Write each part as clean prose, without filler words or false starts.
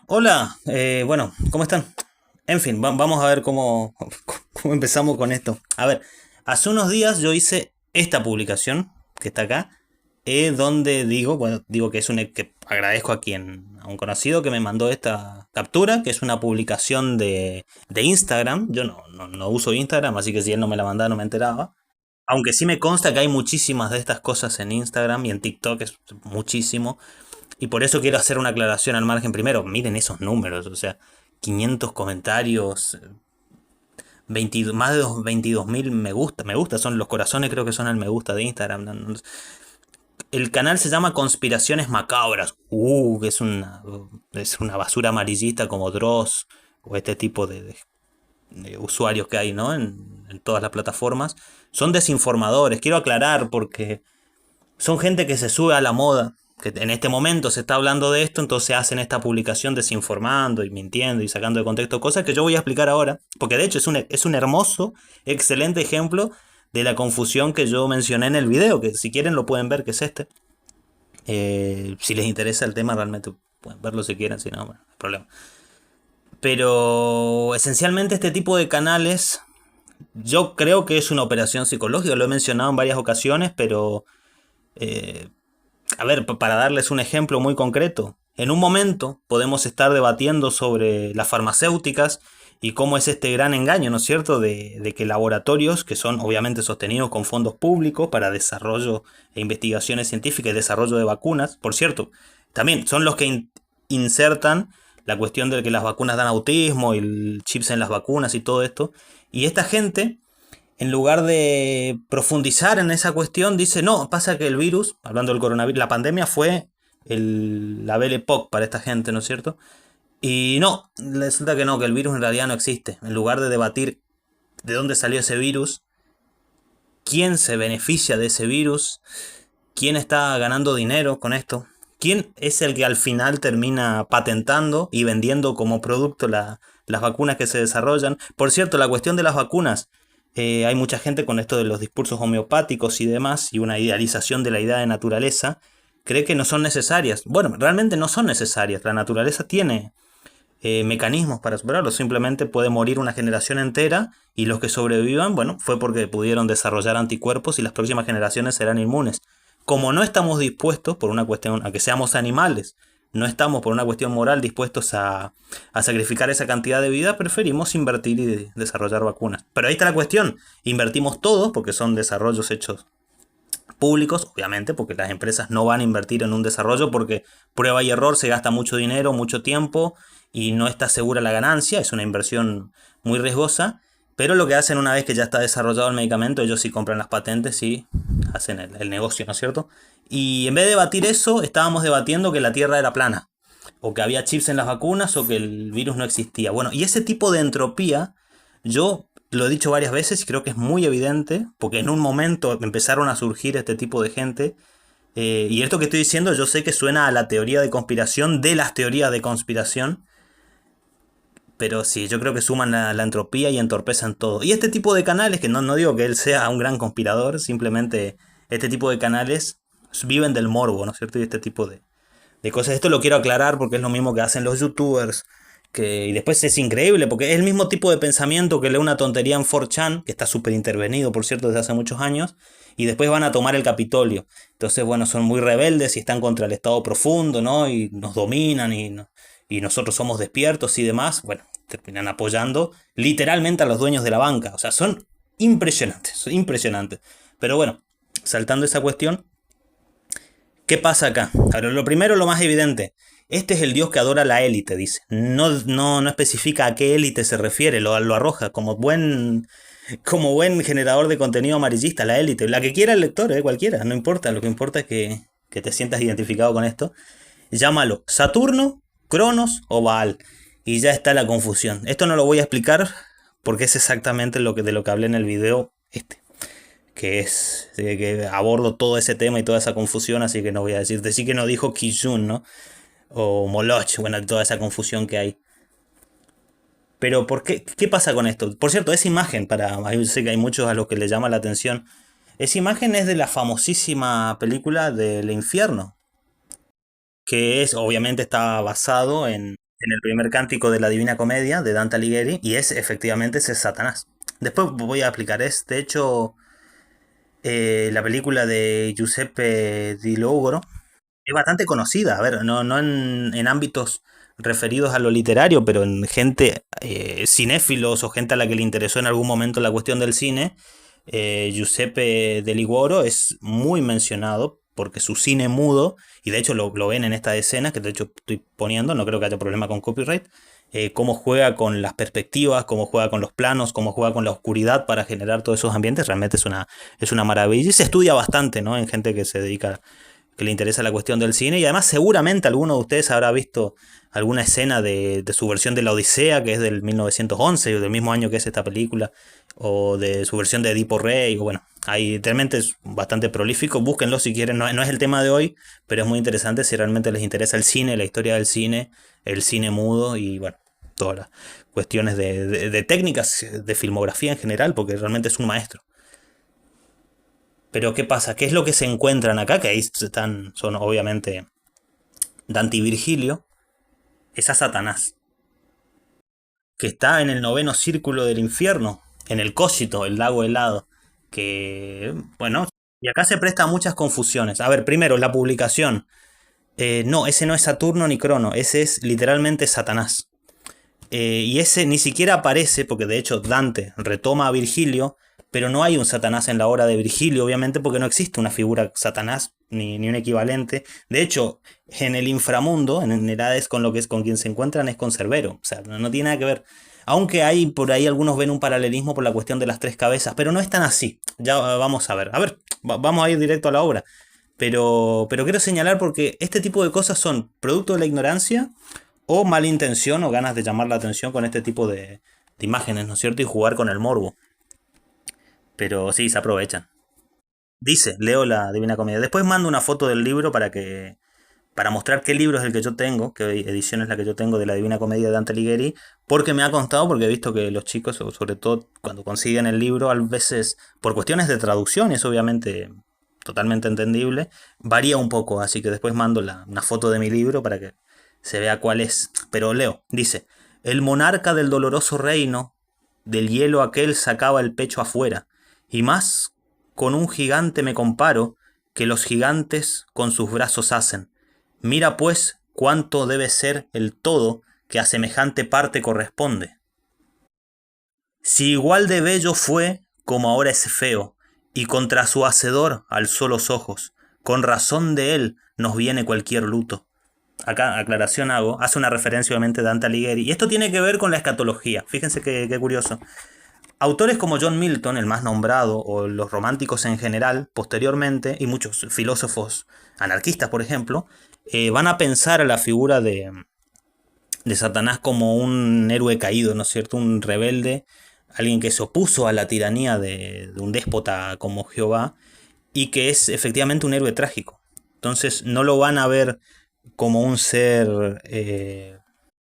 Hola, bueno, ¿cómo están? En fin, vamos a ver cómo empezamos con esto. A ver, hace unos días yo hice esta publicación que está acá, donde digo, bueno, digo que que agradezco a un conocido que me mandó esta captura, que es una publicación de Instagram. Yo no uso Instagram, así que si él no me la mandaba no me enteraba. Aunque sí me consta que hay muchísimas de estas cosas en Instagram y en TikTok es muchísimo. Y por eso quiero hacer una aclaración al margen. Primero, miren esos números, o sea, 500 comentarios, 20 más de 22.000 me gusta, son los corazones, creo que son el me gusta de Instagram. El canal se llama Conspiraciones Macabras. Que es una basura amarillista como Dross o este tipo de usuarios que hay, ¿no? En todas las plataformas. Son desinformadores, quiero aclarar porque son gente que se sube a la moda, que en este momento se está hablando de esto, entonces hacen esta publicación desinformando y mintiendo y sacando de contexto cosas que yo voy a explicar ahora, porque de hecho es un hermoso, excelente ejemplo de la confusión que yo mencioné en el video, que si quieren lo pueden ver, que es este. Si les interesa el tema, realmente pueden verlo si quieren, si no, bueno, no hay problema. Pero esencialmente este tipo de canales, yo creo que es una operación psicológica, lo he mencionado en varias ocasiones, pero eh, a ver, para darles un ejemplo muy concreto, en un momento podemos estar debatiendo sobre las farmacéuticas y cómo es este gran engaño, ¿no es cierto?, de que laboratorios que son obviamente sostenidos con fondos públicos para desarrollo e investigaciones científicas y desarrollo de vacunas, por cierto, también son los que insertan la cuestión de que las vacunas dan autismo y el chips en las vacunas y todo esto, y esta gente en lugar de profundizar en esa cuestión, dice, no, pasa que el virus, hablando del coronavirus, la pandemia fue la Belle Époque para esta gente, ¿no es cierto? Y no, resulta que no, que el virus en realidad no existe. En lugar de debatir de dónde salió ese virus, quién se beneficia de ese virus, quién está ganando dinero con esto, quién es el que al final termina patentando y vendiendo como producto las vacunas que se desarrollan. Por cierto, la cuestión de las vacunas, hay mucha gente con esto de los discursos homeopáticos y demás, y una idealización de la idea de naturaleza, cree que no son necesarias. Bueno, realmente no son necesarias. La naturaleza tiene mecanismos para superarlo. Simplemente puede morir una generación entera y los que sobrevivan, bueno, fue porque pudieron desarrollar anticuerpos y las próximas generaciones serán inmunes. Como no estamos dispuestos, por una cuestión, a que seamos animales, no estamos por una cuestión moral dispuestos a sacrificar esa cantidad de vida, preferimos invertir y desarrollar vacunas. Pero ahí está la cuestión, invertimos todos porque son desarrollos hechos públicos, obviamente, porque las empresas no van a invertir en un desarrollo porque prueba y error se gasta mucho dinero, mucho tiempo y no está segura la ganancia, es una inversión muy riesgosa, pero lo que hacen una vez que ya está desarrollado el medicamento, ellos sí compran las patentes y hacen el negocio, ¿no es cierto? Y en vez de debatir eso, estábamos debatiendo que la Tierra era plana, o que había chips en las vacunas, o que el virus no existía. Bueno, y ese tipo de entropía, yo lo he dicho varias veces y creo que es muy evidente, porque en un momento empezaron a surgir este tipo de gente. Y esto que estoy diciendo yo sé que suena a la teoría de conspiración de las teorías de conspiración, pero sí, yo creo que suman la entropía y entorpecen todo. Y este tipo de canales, que no digo que él sea un gran conspirador, simplemente este tipo de canales viven del morbo, ¿no es cierto? Y este tipo de cosas. Esto lo quiero aclarar porque es lo mismo que hacen los youtubers. Y después es increíble porque es el mismo tipo de pensamiento que lee una tontería en 4chan, que está súper intervenido, por cierto, desde hace muchos años, y después van a tomar el Capitolio. Entonces, bueno, son muy rebeldes y están contra el Estado profundo, ¿no? Y nos dominan y nosotros somos despiertos y demás. Bueno, terminan apoyando literalmente a los dueños de la banca. O sea, son impresionantes, son impresionantes. Pero bueno, saltando esa cuestión, ¿qué pasa acá? Ahora, lo primero, lo más evidente. Este es el dios que adora la élite, dice. No especifica a qué élite se refiere, lo arroja como buen generador de contenido amarillista, la élite. La que quiera el lector, cualquiera, no importa. Lo que importa es que te sientas identificado con esto. Llámalo Saturno, Cronos o Baal. Y ya está la confusión. Esto no lo voy a explicar porque es exactamente de lo que hablé en el video este que es que abordo todo ese tema y toda esa confusión, así que no voy a decirte, sí que no dijo Kijun, ¿no? O Moloch, bueno, toda esa confusión que hay. Pero ¿qué pasa con esto? Por cierto, esa imagen, yo sé que hay muchos a los que le llama la atención, esa imagen es de la famosísima película del infierno, que es, obviamente está basado en el primer cántico de la Divina Comedia de Dante Alighieri, y es efectivamente ese Satanás. Después voy a explicar, es de hecho la película de Giuseppe Di Logoro, es bastante conocida, a ver, no en ámbitos referidos a lo literario, pero en gente cinéfilos o gente a la que le interesó en algún momento la cuestión del cine. Giuseppe de Liguoro es muy mencionado porque su cine mudo, y de hecho lo ven en esta escena, que de hecho estoy poniendo, no creo que haya problema con copyright, cómo juega con las perspectivas, cómo juega con los planos, cómo juega con la oscuridad para generar todos esos ambientes, realmente es una maravilla y se estudia bastante, ¿no? En gente que se dedica, que le interesa la cuestión del cine, y además seguramente alguno de ustedes habrá visto alguna escena de su versión de La Odisea, que es del 1911, del mismo año que es esta película, o de su versión de Edipo Rey, o bueno, ahí realmente es bastante prolífico, búsquenlo si quieren, no es el tema de hoy, pero es muy interesante si realmente les interesa el cine, la historia del cine, el cine mudo y bueno, todas las cuestiones de técnicas de filmografía en general, porque realmente es un maestro. Pero ¿qué pasa? ¿Qué es lo que se encuentran acá? Que ahí están, son obviamente Dante y Virgilio, es a Satanás, que está en el noveno círculo del infierno, en el Cósito, el lago helado, que, bueno, y acá se presta a muchas confusiones. A ver, primero, la publicación. No, ese no es Saturno ni Crono, ese es literalmente Satanás. Y ese ni siquiera aparece, porque de hecho Dante retoma a Virgilio, pero no hay un Satanás en la obra de Virgilio, obviamente, porque no existe una figura Satanás ni un equivalente. De hecho, en el inframundo, en el Hades, con lo que es con quien se encuentran es con Cerbero. O sea, no tiene nada que ver. Aunque hay por ahí algunos ven un paralelismo por la cuestión de las tres cabezas, pero no es tan así. Ya vamos a ver. A ver, vamos a ir directo a la obra. Pero quiero señalar porque este tipo de cosas son producto de la ignorancia o mala intención o ganas de llamar la atención con este tipo de imágenes, ¿no es cierto? Y jugar con el morbo. Pero sí, se aprovechan. Dice, leo la Divina Comedia. Después mando una foto del libro para mostrar qué libro es el que yo tengo, qué edición es la que yo tengo de la Divina Comedia de Dante Alighieri, porque me ha constado, porque he visto que los chicos, sobre todo cuando consiguen el libro, a veces, por cuestiones de traducción, y es obviamente totalmente entendible, varía un poco, así que después mando una foto de mi libro para que se vea cuál es. Pero leo, dice, el monarca del doloroso reino, del hielo aquel sacaba el pecho afuera, y más con un gigante me comparo, que los gigantes con sus brazos hacen. Mira pues cuánto debe ser el todo que a semejante parte corresponde. Si igual de bello fue como ahora es feo, y contra su hacedor alzó los ojos, con razón de él nos viene cualquier luto. Acá, aclaración hago, hace una referencia obviamente a Dante Alighieri, y esto tiene que ver con la escatología. Fíjense qué curioso. Autores como John Milton, el más nombrado, o los románticos en general, posteriormente, y muchos filósofos anarquistas, por ejemplo, van a pensar a la figura de Satanás como un héroe caído, ¿no es cierto? Un rebelde, alguien que se opuso a la tiranía de un déspota como Jehová y que es efectivamente un héroe trágico. Entonces no lo van a ver como un ser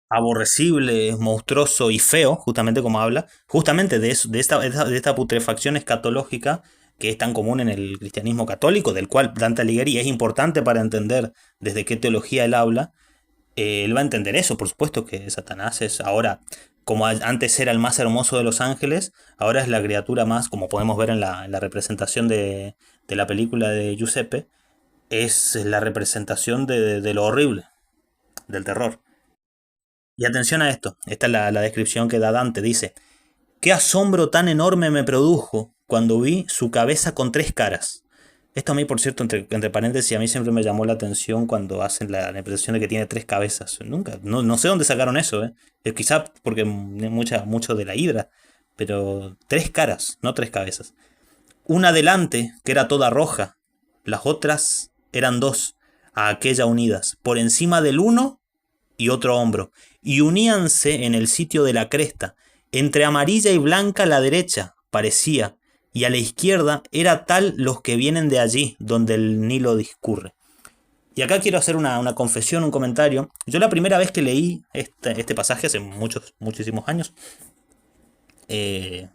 aborrecible, monstruoso y feo, justamente como habla, justamente de, eso, de esta putrefacción escatológica que es tan común en el cristianismo católico, del cual Dante Alighieri es importante para entender desde qué teología él habla. Él va a entender eso, por supuesto que Satanás es ahora, como antes era el más hermoso de los ángeles, ahora es la criatura más, como podemos ver en la representación de la película de Giuseppe, es la representación de lo horrible, del terror. Y atención a esto, esta es la descripción que da Dante, dice, qué asombro tan enorme me produjo cuando vi su cabeza con tres caras. Esto a mí, por cierto, entre paréntesis, a mí siempre me llamó la atención cuando hacen la impresión de que tiene tres cabezas. Nunca, no sé dónde sacaron eso, ¿eh? Quizá porque mucho de la hidra, pero tres caras, no tres cabezas. Una delante, que era toda roja, las otras eran dos, a aquella unidas, por encima del uno y otro hombro, y uníanse en el sitio de la cresta, entre amarilla y blanca la derecha, parecía, y a la izquierda era tal los que vienen de allí, donde el Nilo discurre. Y acá quiero hacer una confesión, un comentario. Yo la primera vez que leí este pasaje, hace muchísimos años, eh,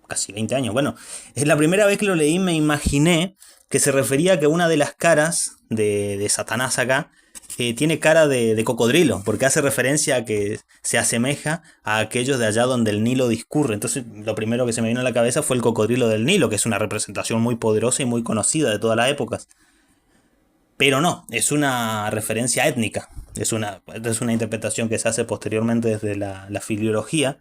casi 20 años, bueno, es la primera vez que lo leí me imaginé que se refería a que una de las caras de Satanás acá tiene cara de cocodrilo, porque hace referencia a que se asemeja a aquellos de allá donde el Nilo discurre. Entonces, lo primero que se me vino a la cabeza fue el cocodrilo del Nilo, que es una representación muy poderosa y muy conocida de todas las épocas. Pero no, es una referencia étnica. Es una interpretación que se hace posteriormente desde la filología,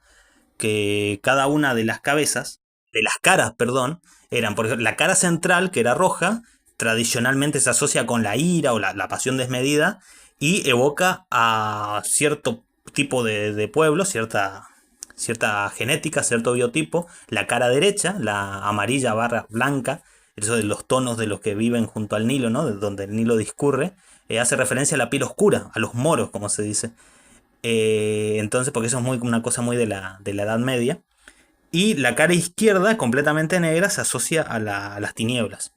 que cada una de las cabezas, de las caras, perdón, eran, por ejemplo, la cara central, que era roja, tradicionalmente se asocia con la ira o la pasión desmedida y evoca a cierto tipo de pueblo, cierta genética, cierto biotipo. La cara derecha, la amarilla barra blanca, eso de los tonos de los que viven junto al Nilo, ¿no? De donde el Nilo discurre, hace referencia a la piel oscura, a los moros, como se dice. Entonces, porque eso es una cosa muy de la Edad Media. Y la cara izquierda, completamente negra, se asocia a las tinieblas.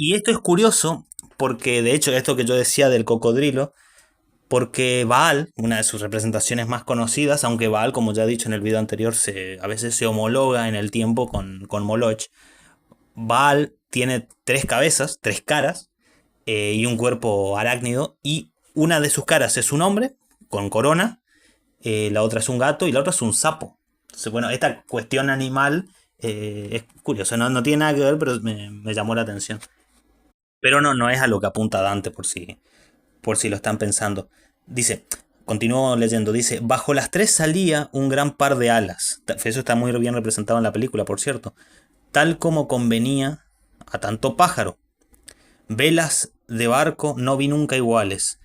Y esto es curioso porque, de hecho, esto que yo decía del cocodrilo, porque Baal, una de sus representaciones más conocidas, aunque Baal, como ya he dicho en el video anterior, a veces se homologa en el tiempo con Moloch. Baal tiene tres cabezas, tres caras, y un cuerpo arácnido, y una de sus caras es un hombre con corona, la otra es un gato y la otra es un sapo. Entonces, bueno, esta cuestión animal es curiosa, no tiene nada que ver, pero me llamó la atención. Pero no es a lo que apunta Dante, por si lo están pensando. Dice, continúo leyendo, dice, bajo las tres salía un gran par de alas. Eso está muy bien representado en la película, por cierto. Tal como convenía a tanto pájaro. Velas de barco no vi nunca iguales.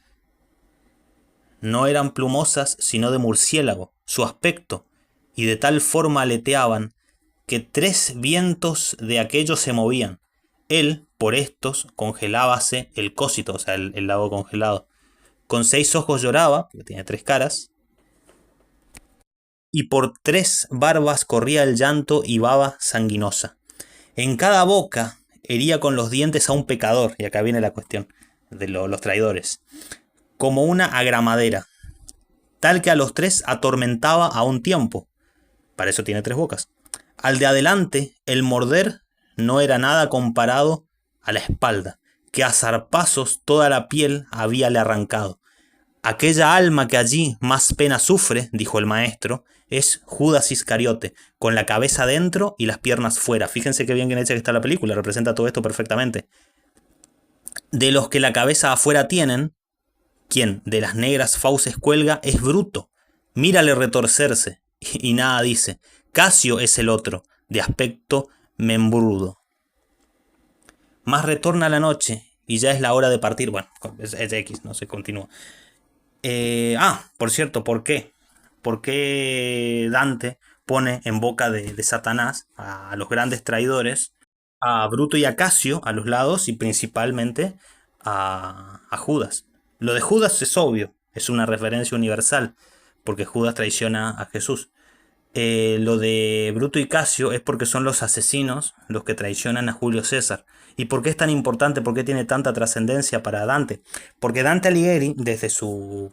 No eran plumosas, sino de murciélago, su aspecto, y de tal forma aleteaban que tres vientos de aquellos se movían. Él, por estos, congelábase el cósito, o sea, el lago congelado. Con seis ojos lloraba, porque tiene tres caras, y por tres barbas corría el llanto y baba sanguinosa. En cada boca hería con los dientes a un pecador, y acá viene la cuestión de los traidores, como una agramadera, tal que a los tres atormentaba a un tiempo. Para eso tiene tres bocas. Al de adelante, el morder no era nada comparado a la espalda, que a zarpazos toda la piel habíale arrancado. Aquella alma que allí más pena sufre, dijo el maestro, es Judas Iscariote, con la cabeza dentro y las piernas fuera. Fíjense qué bien hecha que está la película, representa todo esto perfectamente. De los que la cabeza afuera tienen, quien de las negras fauces cuelga es bruto. Mírale retorcerse, y nada dice. Casio es el otro, de aspecto membrudo. Más retorna la noche, y ya es la hora de partir. Bueno, es X, no se continúa. Por cierto, ¿por qué? ¿Por qué Dante pone en boca de Satanás a los grandes traidores, a Bruto y a Casio a los lados y principalmente a Judas? Lo de Judas es obvio, es una referencia universal, porque Judas traiciona a Jesús. Lo de Bruto y Casio es porque son los asesinos los que traicionan a Julio César. ¿Y por qué es tan importante? ¿Por qué tiene tanta trascendencia para Dante? Porque Dante Alighieri, su-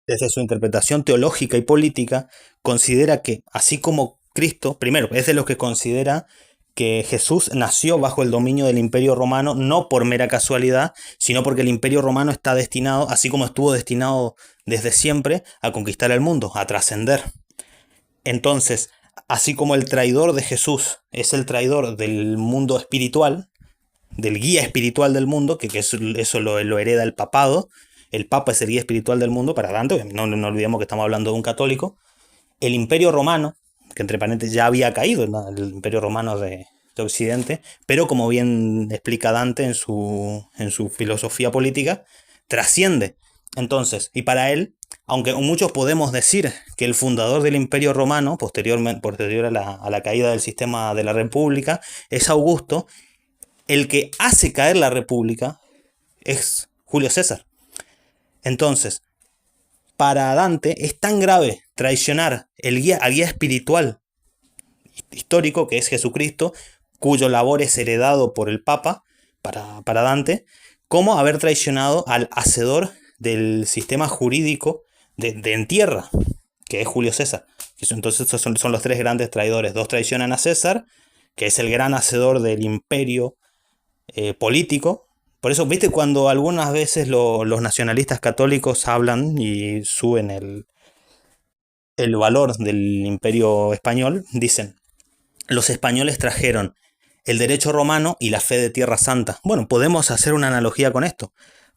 desde su interpretación teológica y política, considera que, así como Cristo, primero, es de los que considera que Jesús nació bajo el dominio del Imperio Romano, no por mera casualidad, sino porque el Imperio Romano está destinado, así como estuvo destinado desde siempre, a conquistar el mundo, a trascender. Entonces, así como el traidor de Jesús es el traidor del mundo espiritual, del guía espiritual del mundo, que eso lo hereda el papado. El papa es el guía espiritual del mundo para Dante, no olvidemos que estamos hablando de un católico. El Imperio Romano, que entre paréntesis ya había caído, ¿no? El Imperio Romano de Occidente, pero como bien explica Dante en su filosofía política, trasciende. Entonces, y para él, aunque muchos podemos decir que el fundador del Imperio Romano, posterior a la caída del sistema de la República, es Augusto, el que hace caer la República es Julio César. Entonces, para Dante es tan grave traicionar al guía espiritual histórico que es Jesucristo, cuyo labor es heredado por el Papa para Dante, como haber traicionado al hacedor del sistema jurídico de en tierra, que es Julio César. Entonces estos son los tres grandes traidores. Dos traicionan a César, que es el gran hacedor del imperio político, Por eso, viste, cuando algunas veces los nacionalistas católicos hablan y suben el valor del imperio español, dicen, los españoles trajeron el derecho romano y la fe de Tierra Santa. Bueno, podemos hacer una analogía con esto.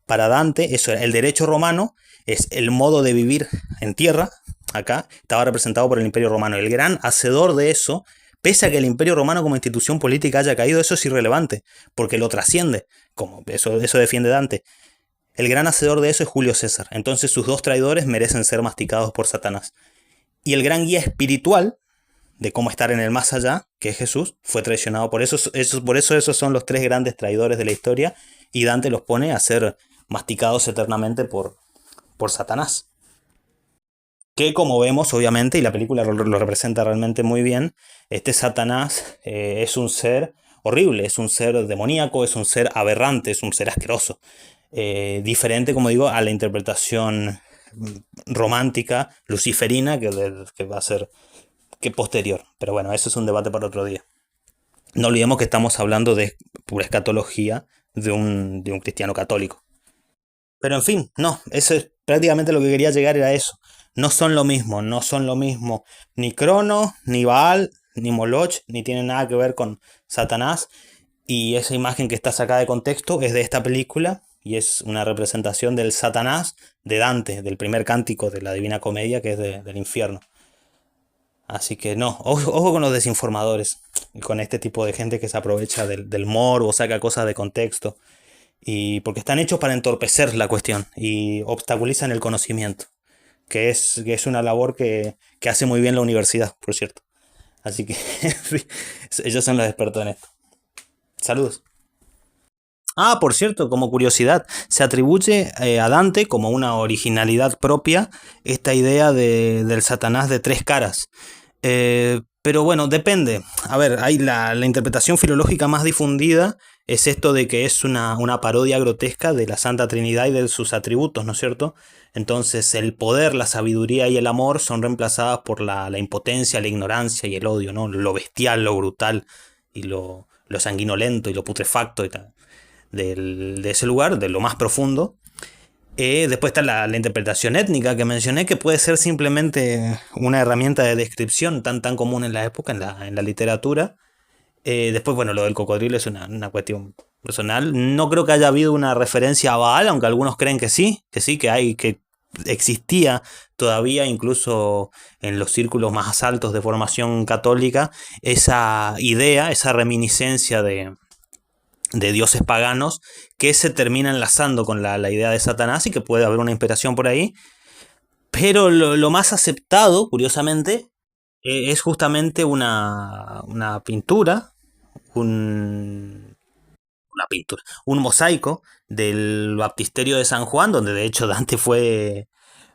Para Dante, eso era, el derecho romano es el modo de vivir en tierra, acá, estaba representado por el imperio romano. El gran hacedor de eso, pese a que el imperio romano como institución política haya caído, eso es irrelevante, porque lo trasciende, como eso defiende Dante. El gran hacedor de eso es Julio César. Entonces sus dos traidores merecen ser masticados por Satanás. Y el gran guía espiritual de cómo estar en el más allá, que es Jesús, fue traicionado. Por eso esos son los tres grandes traidores de la historia y Dante los pone a ser masticados eternamente por Satanás. Que como vemos, obviamente, y la película lo representa realmente muy bien, este Satanás es un ser horrible, es un ser demoníaco, es un ser aberrante, es un ser asqueroso. Diferente, como digo, a la interpretación romántica, luciferina, que va a ser que posterior. Pero bueno, eso es un debate para otro día. No olvidemos que estamos hablando de pura escatología de un cristiano católico. Pero en fin, no, eso es prácticamente lo que quería llegar era eso. No son lo mismo, no son lo mismo ni Crono, ni Baal, ni Moloch, ni tienen nada que ver con Satanás. Y esa imagen que está sacada de contexto es de esta película y es una representación del Satanás de Dante, del primer cántico de la Divina Comedia, que es del infierno. Así que no, ojo con los desinformadores y con este tipo de gente que se aprovecha del morbo, saca cosas de contexto. Y porque están hechos para entorpecer la cuestión y obstaculizan el conocimiento, que es una labor que hace muy bien la universidad, por cierto. Así que ellos son los expertos en esto. Saludos. Ah, por cierto, como curiosidad, se atribuye a Dante como una originalidad propia esta idea del Satanás de tres caras. Pero bueno, depende. A ver, hay la interpretación filológica más difundida es esto de que es una parodia grotesca de la Santa Trinidad y de sus atributos, ¿no es cierto? Entonces el poder, la sabiduría y el amor son reemplazadas por la impotencia, la ignorancia y el odio, ¿no? Lo bestial, lo brutal y lo sanguinolento y lo putrefacto y tal, de ese lugar, de lo más profundo. Después está la interpretación étnica que mencioné, que puede ser simplemente una herramienta de descripción tan común en la época, en la literatura. Después, bueno, lo del cocodrilo es una cuestión personal. No creo que haya habido una referencia a Baal, aunque algunos creen que sí, que existía todavía, incluso en los círculos más altos de formación católica, esa idea, esa reminiscencia de dioses paganos que se termina enlazando con la idea de Satanás y que puede haber una inspiración por ahí. Pero lo más aceptado, curiosamente, es justamente una pintura, un, una pintura, un mosaico del baptisterio de San Juan, donde de hecho Dante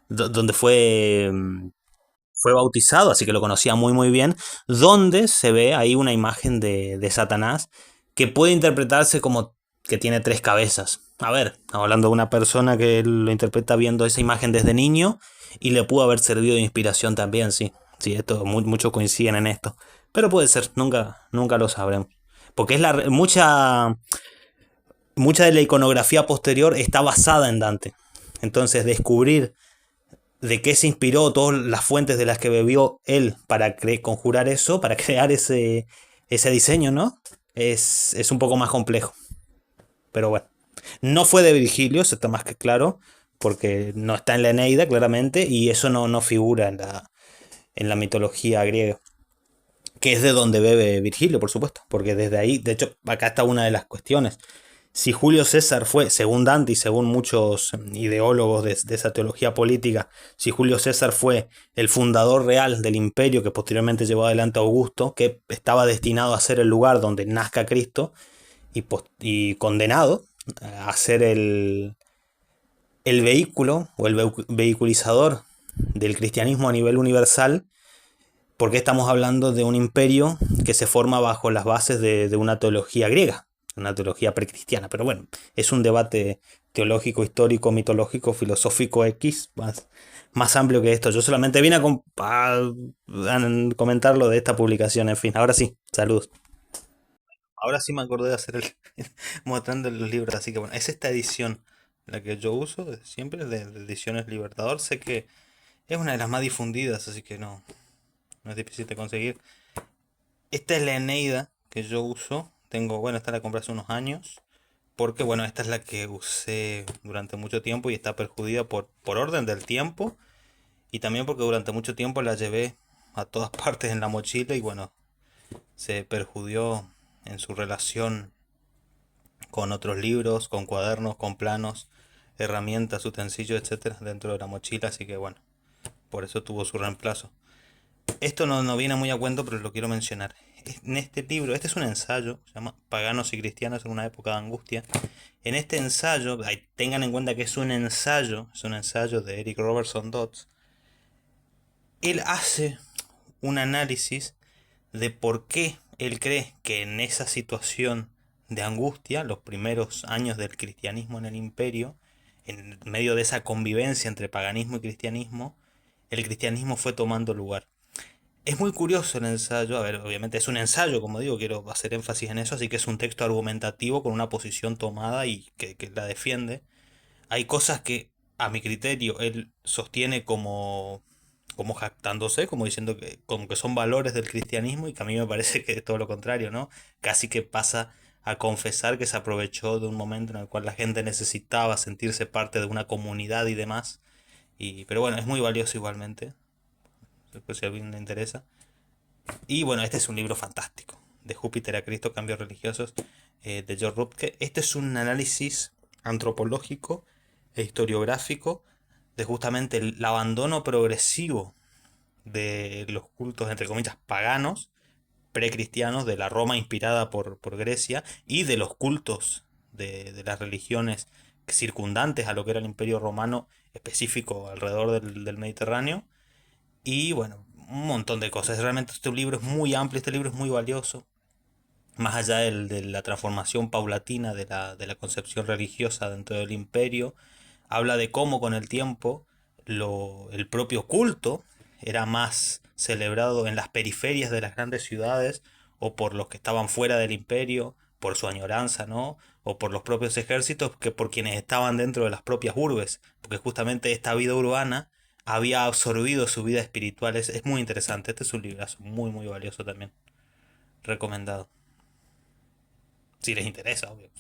donde fue bautizado, así que lo conocía muy bien, donde se ve ahí una imagen de Satanás que puede interpretarse como que tiene tres cabezas. A ver, estamos hablando de una persona que lo interpreta viendo esa imagen desde niño y le pudo haber servido de inspiración también, sí. Sí, muchos coinciden en esto. Pero puede ser, nunca lo sabremos. Porque es mucha de la iconografía posterior está basada en Dante. Entonces, descubrir de qué se inspiró, todas las fuentes de las que bebió él para conjurar eso, para crear ese diseño, ¿no? Es un poco más complejo. Pero bueno, no fue de Virgilio, eso está más que claro, porque no está en la Eneida, claramente, y eso no figura en la mitología griega, que es de donde bebe Virgilio, por supuesto, porque desde ahí, de hecho, acá está una de las cuestiones. Si Julio César fue, según Dante y según muchos ideólogos de esa teología política, si Julio César fue el fundador real del imperio que posteriormente llevó adelante Augusto, que estaba destinado a ser el lugar donde nazca Cristo y condenado a ser el vehículo o el vehiculizador del cristianismo a nivel universal, porque estamos hablando de un imperio que se forma bajo las bases de una teología griega, una teología precristiana. Pero bueno, es un debate teológico, histórico, mitológico, filosófico X, más amplio que esto. Yo solamente vine a comentar lo de esta publicación. En fin, ahora sí, saludos. ahora sí me acordé de hacer el mostrando los libros, así que bueno, es esta edición la que yo uso siempre de Ediciones Libertador. Sé que es una de las más difundidas, así que no es difícil de conseguir. Esta es la Eneida que yo uso. Tengo, bueno, esta la compré hace unos años. Porque, bueno, esta es la que usé durante mucho tiempo y está perjudicada por orden del tiempo. Y también porque durante mucho tiempo la llevé a todas partes en la mochila y, bueno, se perjudicó en su relación con otros libros, con cuadernos, con planos, herramientas, utensilios, etcétera, dentro de la mochila. Así que, bueno, por eso tuvo su reemplazo. Esto no viene muy a cuento, pero lo quiero mencionar. En este libro, este es un ensayo, se llama Paganos y Cristianos en una época de angustia. En este ensayo, tengan en cuenta que es un ensayo de Eric Robertson Dodds. Él hace un análisis de por qué él cree que en esa situación de angustia, los primeros años del cristianismo en el imperio, en medio de esa convivencia entre paganismo y cristianismo, el cristianismo fue tomando lugar. Es muy curioso el ensayo, a ver, obviamente es un ensayo, como digo, quiero hacer énfasis en eso, así que es un texto argumentativo con una posición tomada y que la defiende. Hay cosas que, a mi criterio, él sostiene como jactándose, como diciendo que, como que son valores del cristianismo y que a mí me parece que es todo lo contrario, ¿no? Casi que pasa a confesar que se aprovechó de un momento en el cual la gente necesitaba sentirse parte de una comunidad y demás. Pero bueno, es muy valioso igualmente, después si a alguien le interesa. Y bueno, este es un libro fantástico. De Júpiter a Cristo, Cambios Religiosos, de George Rutke. Este es un análisis antropológico e historiográfico de justamente el abandono progresivo de los cultos, entre comillas, paganos, precristianos, de la Roma inspirada por Grecia, y de los cultos de las religiones circundantes a lo que era el Imperio Romano específico alrededor del Mediterráneo. Y bueno, un montón de cosas. Realmente este libro es muy amplio, este libro es muy valioso. Más allá de la transformación paulatina de la concepción religiosa dentro del imperio, habla de cómo con el tiempo el propio culto era más celebrado en las periferias de las grandes ciudades o por los que estaban fuera del imperio, por su añoranza, ¿no? O por los propios ejércitos que por quienes estaban dentro de las propias urbes, porque justamente esta vida urbana había absorbido su vida espiritual. Es muy interesante, este es un librazo muy valioso también, recomendado. Si les interesa, obvio.